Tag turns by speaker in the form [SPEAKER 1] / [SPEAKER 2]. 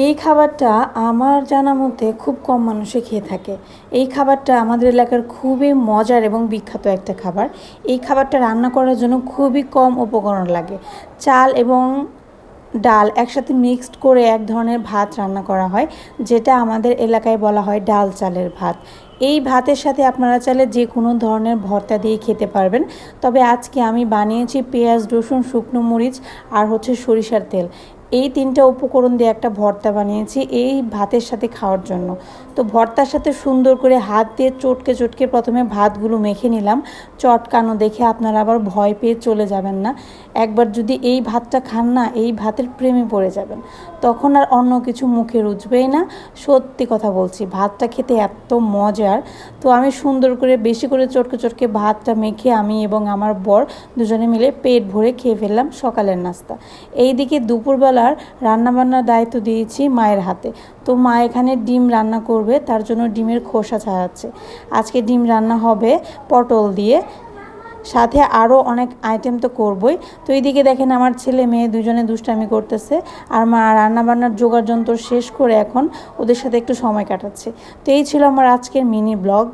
[SPEAKER 1] এই খাবারটা আমার জানা মতে খুব কম মানুষে খেয়ে থাকে। এই খাবারটা আমাদের এলাকার খুবই মজার এবং বিখ্যাত একটা খাবার। এই খাবারটা রান্না করার জন্য খুবই কম উপকরণ লাগে। চাল এবং ডাল একসাথে মিক্সড করে এক ধরনের ভাত রান্না করা হয়, যেটা আমাদের এলাকায় বলা হয় ডাল চালের ভাত। এই ভাতের সাথে আপনারা চাইলে যে কোনো ধরনের ভর্তা দিয়ে খেতে পারবেন। তবে আজকে আমি বানিয়েছি পেঁয়াজ, রসুন, শুকনো মরিচ আর সরিষার তেল। এই তিনটা উপকরণ দিয়ে একটা ভর্তা বানিয়েছি এই ভাতের সাথে খাওয়ার জন্য। তো ভর্তার সাথে সুন্দর করে হাত দিয়ে চটকে চটকে প্রথমে ভাতগুলো মেখে নিলাম। চটকানো দেখে আপনারা আবার ভয় পেয়ে চলে যাবেন না। একবার যদি এই ভাতটা খান না, এই ভাতের প্রেমে পড়ে যাবেন। তখন আর অন্য কিছু মুখে রুচবেই না। সত্যি কথা বলছি, ভাতটা খেতে এত মজার। তো আমি সুন্দর করে বেশি করে চটকে চটকে ভাতটা মেখে আমি এবং আমার বর দুজনে মিলে পেট ভরে খেয়ে ফেললাম সকালের নাস্তা। এইদিকে দুপুরবেলার রান্নাবান্নার দায়িত্ব দিয়েছি মায়ের হাতে। তো মা এখানে ডিম রান্না করবে, তার জন্য ডিমের খোসা ছাড়াচ্ছে। আজকে ডিম রান্না হবে পটল দিয়ে, সাথে আরও অনেক আইটেম তো করবই। তো এইদিকে দেখেন আমার ছেলে মেয়ে দুজনে দুষ্টামি করতেছে, আর মা রান্নাবান্নার জোগাড় যন্ত্র শেষ করে এখন ওদের সাথে একটু সময় কাটাচ্ছে। তো এই ছিল আমার আজকের মিনি ব্লগ।